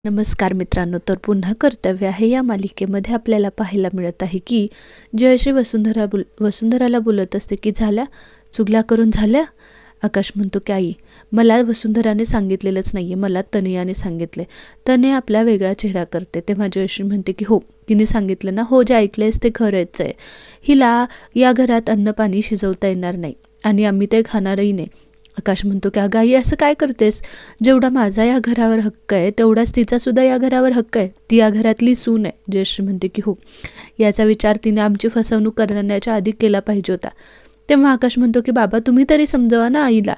नमस्कार मित्रांनो, तर पुन्हा कर्तव्य आहे या मालिकेमध्ये आपल्याला पाहायला मिळत आहे की जयश्री वसुंधराला बोलत असते की झाल्या चुगल्या करून झाल्या. आकाश म्हणतो की आई, मला वसुंधराने सांगितलेलंच नाही आहे, मला तनयाने सांगितले. तनया आपला वेगळा चेहरा करते तेव्हा जयश्री म्हणते की हो, तिने सांगितलं ना. हो, जे ऐकलंयस ते खरंच आहे. हिला या घरात अन्न पाणी शिजवता येणार नाही आणि आम्ही ते खाणारही नाही. आकाश म्हणतो की अगं आई, असं काय करतेस? जेवढा माझा या घरावर हक्क आहे तेवढाच तिचासुद्धा या घरावर हक्क आहे. ती या घरातली सून आहे. जयश्री म्हणते की हो, याचा विचार तिने आमची फसवणूक करण्याच्या आधी केला पाहिजे होता. तेव्हा आकाश म्हणतो की बाबा, तुम्ही तरी समजवा ना आईला.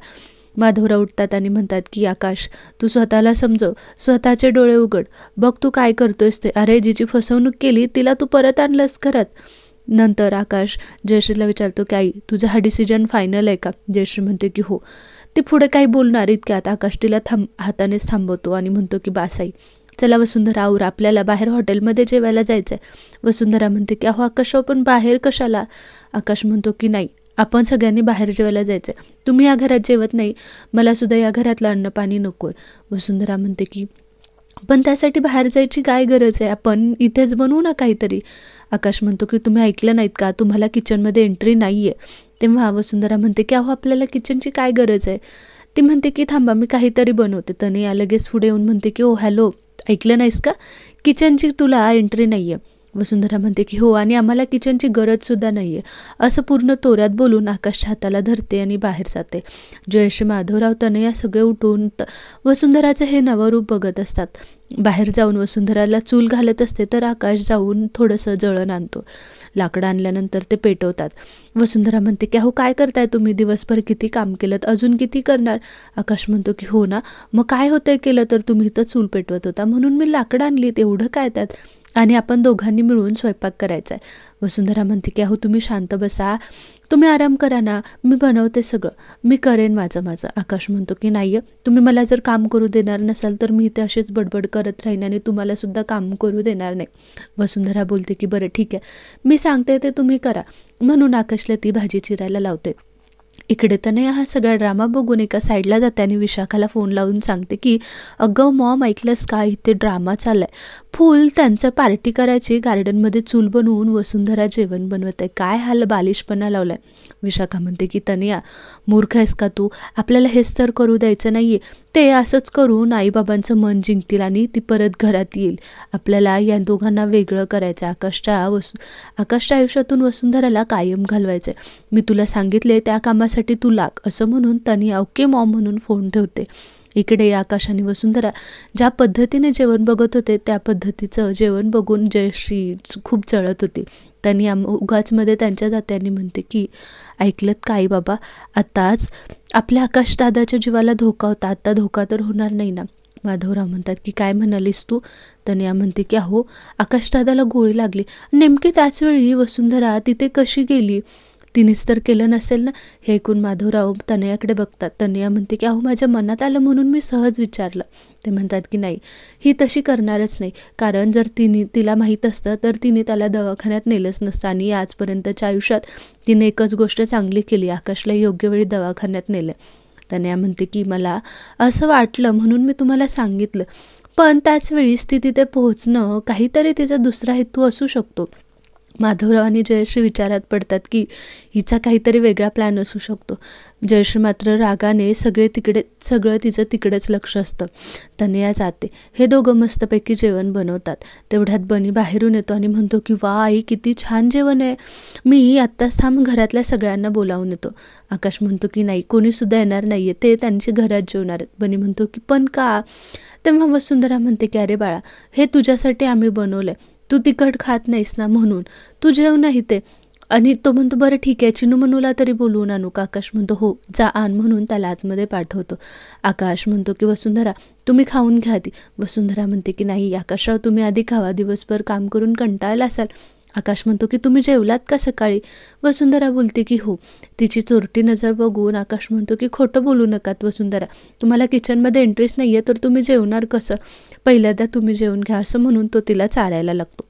माधवराव उठतात आणि म्हणतात की आकाश, तू स्वतःला समजव, स्वतःचे डोळे उघड, बघ तू काय करतोयस ते. अरे, जिची फसवणूक केली तिला तू परत आणलंस घरात. नंतर आकाश जयश्रीला विचारतो की आई, तुझा हा डिसिजन फायनल आहे का? जयश्री म्हणते की हो. ती पुढे काही बोलणार इतक्यात आकाश तिला हातानेच थांबवतो आणि म्हणतो की बास आई, चला वसुंधरा आवर, आपल्याला बाहेर हॉटेलमध्ये जेवायला जायचं आहे. वसुंधरा म्हणते की अहो आकाश, पण बाहेर कशाला? आकाश म्हणतो की नाही, आपण सगळ्यांनी बाहेर जेवायला जायचं आहे. तुम्ही या घरात जेवत नाही, मला सुद्धा या घरातलं अन्न पाणी नको आहे. वसुंधरा म्हणते की पण त्यासाठी बाहेर जायची काय गरज आहे, आपण इथेच बनवू ना काहीतरी. आकाश म्हणतो की तुम्ही ऐकलं नाहीत का, तुम्हाला किचनमध्ये एंट्री नाही आहे. तेव्हा वसुंधरा म्हणते की अहो, आपल्याला किचनची काय गरज आहे. ती म्हणते की थांबा, मी काहीतरी बनवते. तनया लगेच पुढे येऊन म्हणते की ओ हॅलो, ऐकलं नाहीस का, किचनची तुला एंट्री नाही आहे. वसुंधरा म्हणते की हो, आणि आम्हाला किचनची गरजसुद्धा नाही आहे. असं पूर्ण तोऱ्यात बोलून आकाशच्या हाताला धरते आणि बाहेर जाते. जयश्री, माधवराव, तनया सगळे उठून वसुंधराचं हे नवरूप बघत असतात. बाहेर जाऊन वसुंधराला चूल घालत असते तर आकाश जाऊन थोडंसं जळण आणतो. लाकडं आणल्यानंतर ते पेटवतात. वसुंधरा म्हणते की अहो, काय करताय तुम्ही? दिवसभर किती काम केलं, अजून किती करणार? आकाश म्हणतो की हो ना, मग काय होतंय केलं तर, तुम्ही तर चूल पेटवत होता म्हणून मी लाकडं आणलीत, एवढं काय त्यात, आणि आपण दोघांनी मिळून स्वयंपाक करायचा आहे. वसुंधरा म्हणते की अहो, तुम्ही शांत बसा, तुम्ही आराम करा ना, मी बनवते सगळं, मी करेन माझं. आकाश म्हणतो की नाही, तुम्ही मला जर काम करू देणार नसाल तर मी इथे अशीच बडबड करत राहीन आणि तुम्हाला सुद्धा काम करू देणार नाही. वसुंधरा बोलते की बरं ठीक आहे, मी सांगते ते तुम्ही करा. म्हणून आकाशला ती भाजी चिरायला लावते. इकडे तनया हा सगळा ड्रामा बघून एका साईडला जाते आणि विशाखाला फोन लावून सांगते की अगं मॉम, ऐकलंस का, इथे ड्रामा चाललाय. फुल त्यांचं पार्टी करायची, गार्डनमध्ये चूल बनवून वसुंधरा जेवण बनवत आहे. काय हाल बालिशपणा लावलाय. विशाखा म्हणते की तनया, मूर्ख आहेस का तू? आपल्याला हेच तर करू द्यायचं नाहीये. ते असंच करून आईबाबांचं मन जिंकतील आणि ती परत घरात येईल. आपल्याला या दोघांना वेगळं करायचं. आकाशच्या आयुष्यातून वसुंधराला कायम घालवायचं. मी तुला सांगितले त्या कामासाठी तू लाग, असं म्हणून तनया ओके मॉम म्हणून फोन ठेवते. इकडे आकाश आणि वसुंधरा ज्या पद्धतीने जेवण बघत होते त्या पद्धतीचं जेवण बघून जयश्री खूप जळत होती. तनया उगाचमध्ये त्यांच्या जात्यांनी म्हणते की ऐकलत का आई बाबा, आताच आपल्या आकाश दादाच्या जीवाला धोका होता, आता धोका तर होणार नाही ना. माधवराव म्हणतात की काय म्हणालीस तू? तनया म्हणते की अहो, आकाश दादाला गोळी लागली. नेमकी त्याच वेळी वसुंधरा तिथे कशी गेली? तिनेच तर केलं नसेल ना. हे ऐकून माधवराव तनयाकडे बघतात. तनया म्हणते की अहो, माझ्या मनात आलं म्हणून मी सहज विचारलं. ते म्हणतात की नाही, ही तशी करणारच नाही, कारण जर तिला माहीत असतं तर तिने त्याला दवाखान्यात नेलंच नसतं आणि आजपर्यंतच्या आयुष्यात तिने एकच गोष्ट चांगली केली, आकाशला योग्य वेळी दवाखान्यात नेलं. तनया म्हणते की मला असं वाटलं म्हणून मी तुम्हाला सांगितलं, पण त्याच वेळीस ती तिथे पोहोचणं काहीतरी तिचा दुसरा हेतू असू शकतो. माधवराव आणि जयश्री विचारात पडतात की हिचा काहीतरी वेगळा प्लॅन असू शकतो. जयश्री मात्र रागाने सगळं तिचं तिकडेच लक्ष असतं. तनया जाते. हे दोघं मस्तपैकी जेवण बनवतात. तेवढ्यात बनी बाहेरून येतो आणि म्हणतो की वा आई, किती छान जेवण आहे, मी आत्ताच थांब घरातल्या सगळ्यांना बोलावून येतो. आकाश म्हणतो की नाही, कोणीसुद्धा येणार नाही आहे, ते त्यांच्या घरात जेवणार आहेत. बनी म्हणतो की पण का? तेव्हा वसुंधरा म्हणते की अरे बाळा, हे तुझ्यासाठी आम्ही बनवलं आहे, तू तिखट खात नाहीस ना म्हणून तू जेव नाही ते. आणि तो म्हणतो बरं ठीक आहे, चिनू मनूला तरी बोलवून आणू का? आकाश म्हणतो हो, जा आण, म्हणून त्याला आतमध्ये पाठवतो. आकाश म्हणतो की वसुंधरा, तुम्ही खाऊन घ्या आधी. वसुंधरा म्हणते की नाही आकाशराव, तुम्ही आधी खावा, दिवसभर काम करून कंटाळला असाल. आकाश म्हणतो की तुम्ही जेवलात का सकाळी? वसुंधरा बोलते की हो. तिची चोरटी नजर बघून आकाश म्हणतो की खोटं बोलू नकात वसुंधरा, तुम्हाला किचनमध्ये इंटरेस्ट नाही आहे तर तुम्ही जेवणार कसं? पहिल्यांदा तुम्ही जेवून घ्या, असं म्हणून तो तिला चारायला लागतो.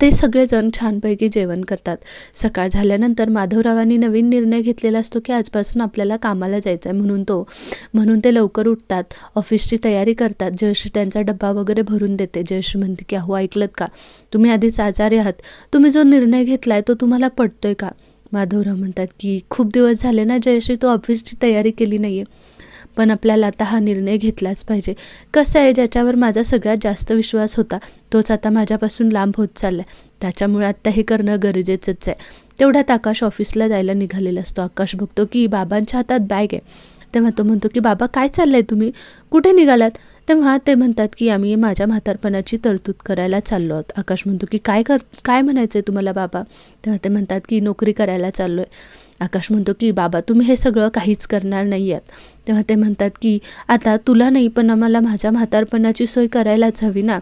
ते सगळेजण छानपैकी जेवण करतात. सकाळ झाल्यानंतर माधवरावांनी नवीन निर्णय घेतलेला असतो की आजपासून आपल्याला कामाला जायचं आहे, म्हणून ते लवकर उठतात, ऑफिसची तयारी करतात. जयश्री त्यांचा डब्बा वगैरे भरून देते. जयश्री म्हणते की अहो ऐकलत का, तुम्ही आधीच आजारी आहात, तुम्ही जो निर्णय घेतलाय तो तुम्हाला पटतोय का? माधवराव म्हणतात की खूप दिवस झाले ना जयश्री, तो ऑफिसची तयारी केली नाही आहे, पण आपल्याला आता हा निर्णय घेतलाच पाहिजे. कसं आहे, ज्याच्यावर माझा सगळ्यात जास्त विश्वास होता तोच आता माझ्यापासून लांब होत चालला आहे, त्याच्यामुळे आत्ता हे करणं गरजेचंच आहे. तेवढ्यात आकाश ऑफिसला जायला निघालेला असतो. आकाश बघतो की बाबांच्या हातात बॅग आहे. तेव्हा तो म्हणतो की बाबा काय चाललंय, तुम्ही कुठे निघालात? तेव्हा ते म्हणतात की आम्ही माझ्या म्हातारपणाची तरतूद करायला चाललो आहोत. आकाश म्हणतो की काय म्हणायचं आहे तुम्हाला बाबा? तेव्हा ते म्हणतात की नोकरी करायला चाललो आहे. आकाश म्हणतो की बाबा तुम्ही हे सगळं काहीच करणार नाही आहात. तेव्हा ते म्हणतात की आता तुला नाही, पण आम्हाला माझ्या म्हातारपणाची सोय करायलाच हवी ना,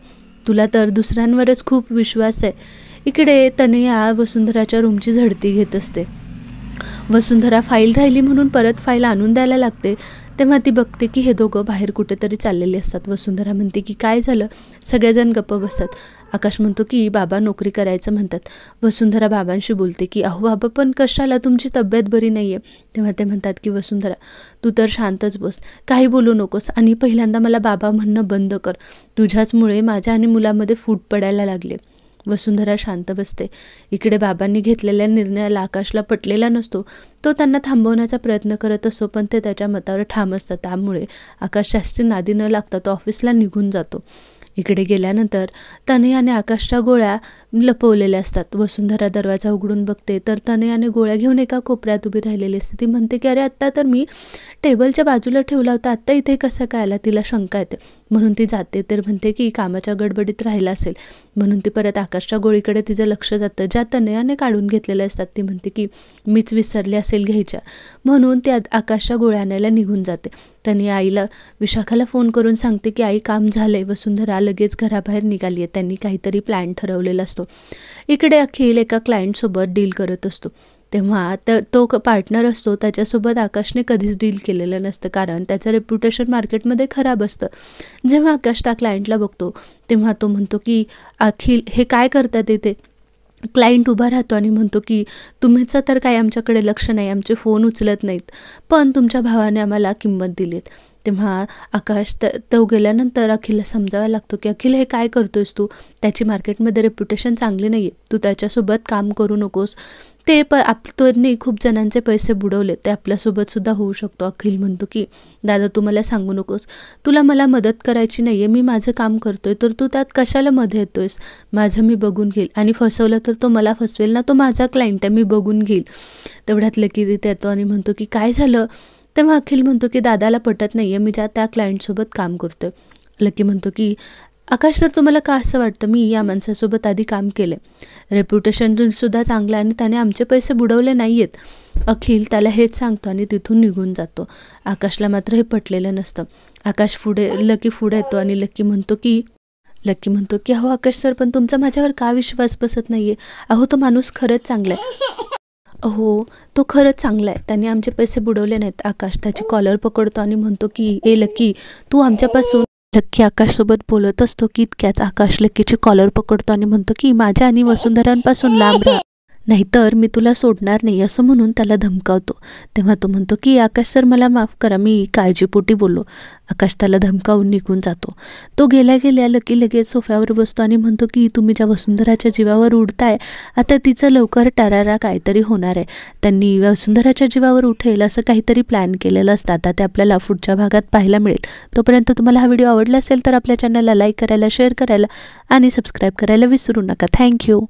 तुला तर दुसऱ्यांवरच खूप विश्वास आहे. इकडे तनया वसुंधराच्या रूमची झडती घेत असते. वसुंधरा फाईल राहिली म्हणून परत फाईल आणून द्यायला लागते. तेव्हा ती बघते की हे दोघं बाहेर कुठेतरी चाललेले असतात. वसुंधरा म्हणते की काय झालं? सगळेजण गप्प बसतात. आकाश म्हणतो की बाबा नोकरी करायचं म्हणतात. वसुंधरा बाबांशी बोलते की अहो बाबा पण कशाला, तुमची तब्येत बरी नाही आहे. तेव्हा ते म्हणतात की वसुंधरा तू तर शांतच बस, काही बोलू नकोस, आणि पहिल्यांदा मला बाबा म्हणणं बंद कर, तुझ्याचमुळे माझ्या आणि मुलामध्ये फूट पडायला लागले. वसुंधरा शांत बसते. इकडे बाबांनी घेतलेल्या निर्णयाला आकाशला पटलेला नसतो. तो त्यांना थांबवण्याचा प्रयत्न करत असतो, पण ते त्याच्या मतावर ठाम असतात. त्यामुळे आकाश जास्ती नादी न लागता तो ऑफिसला निघून जातो. इकडे गेल्यानंतर तनयाने आकाशच्या गोळ्या लपवलेल्या असतात. वसुंधरा दरवाजा उघडून बघते तर तनयाने गोळ्या घेऊन एका कोपऱ्यात उभी राहिलेली असते. ती म्हणते की अरे आत्ता तर मी टेबलच्या बाजूला ठेवला होता, आत्ता इथे कसं काय आला? तिला शंका येते, म्हणून ती जाते. तर म्हणते की कामाच्या गडबडीत राहिला असेल, म्हणून ती परत आकाशच्या गोळीकडे तिचं लक्ष जातं, ज्या तनयाने काढून घेतलेल्या असतात. ती म्हणते की मीच विसरले असेल घ्यायच्या, म्हणून ती आकाशच्या गोळ्या आणायला निघून जाते. तनया आईला विशाखाला फोन करून सांगते की आई काम झालंय. वसुंधरा लगेच घराबाहेर निघाली आहे, त्यांनी काहीतरी प्लॅन ठरवलेला असतो. इकडे अखिल एका क्लायंटसोबत डील करत असतो. तेव्हा तो पार्टनर असतो, त्याच्यासोबत आकाशने कधीच डील केलेलं नसतं, कारण त्याचं रेप्युटेशन मार्केटमध्ये खराब असतं. जेव्हा आकाश त्या क्लायंटला बघतो तेव्हा तो म्हणतो की अखिल हे काय करतात इथे? क्लायंट उभा राहतो आणि म्हणतो की तुमचं तर काय आमच्याकडे लक्ष नाही, आमचे फोन उचलत नाहीत, पण तुमच्या भावाने आम्हाला किंमत दिलीत. तेव्हा आकाश तो गेल्यानंतर अखिलला समजायला लागतो की अखिल हे काय करतोयस तू? त्याची मार्केटमध्ये रेप्युटेशन चांगली नाही आहे, तू त्याच्यासोबत काम करू नकोस. ते त्यांनी खूप जणांचे पैसे बुडवले, ते आपल्यासोबत सुद्धा होऊ शकतो. अखिल म्हणतो की दादा तू मला सांगू नकोस, तुला मला मदत करायची नाही आहे, मी माझं काम करतोय, तर तू त्यात कशाला मध्ये येतोयस? माझं मी बघून घेईल, आणि फसवलं तर तो मला फसवेल ना, तो माझा क्लायंट आहे, मी बघून घेईल. तेवढ्यात लकी तिथे येतो आणि म्हणतो की काय झालं? तेव्हा अखिल म्हणतो की दादाला पटत नाही आहे मी त्या क्लायंटसोबत काम करतोय. लकी म्हणतो की आकाश सर तुम्हाला का असं वाटतं? मी या माणसासोबत आधी काम केलं, रेप्युटेशनसुद्धा चांगलं, आणि त्याने आमचे पैसे बुडवले नाही आहेत. अखिल त्याला हेच सांगतो आणि तिथून निघून जातो. आकाशला मात्र हे पटलेलं नसतं. आकाश लकी पुढे येतो आणि लकी म्हणतो की अहो आकाश सर, पण तुमचा माझ्यावर का विश्वास बसत नाही आहे? अहो तो माणूस खरंच चांगला आहे, अहो तो खरंच चांगला आहे, त्याने आमचे पैसे बुडवले नाहीत. आकाश त्याची कॉलर पकडतो आणि म्हणतो की ए लकी, तू आमच्यापासून. लक्की आकाशसोबत बोलत असतो की इतक्याच आकाश लक्कीची कॉलर पकडतो आणि म्हणतो की माझ्या आणि वसुंधरांपासून लांब राहा, नाहीतर मी तुला सोडणार नाही, असं म्हणून त्याला धमकावतो. तेव्हा तो म्हणतो की आकाश सर मला माफ करा, मी काळजीपोटी बोललो. आकाश त्याला धमकावून निघून जातो. तो गेल्या लकी लगेच सोफ्यावर बसतो आणि म्हणतो की तुम्ही ज्या वसुंधराच्या जीवावर उडताय, आता तिचं लवकर टरारा काहीतरी होणार आहे. त्यांनी वसुंधराच्या जीवावर उठेल असं काहीतरी प्लॅन केलेलं असतं. आता ते आपल्याला पुढच्या भागात पाहायला मिळेल. तोपर्यंत तुम्हाला हा व्हिडिओ आवडला असेल तर आपल्या चॅनलला लाईक करायला, शेअर करायला आणि सबस्क्राईब करायला विसरू नका. थँक्यू.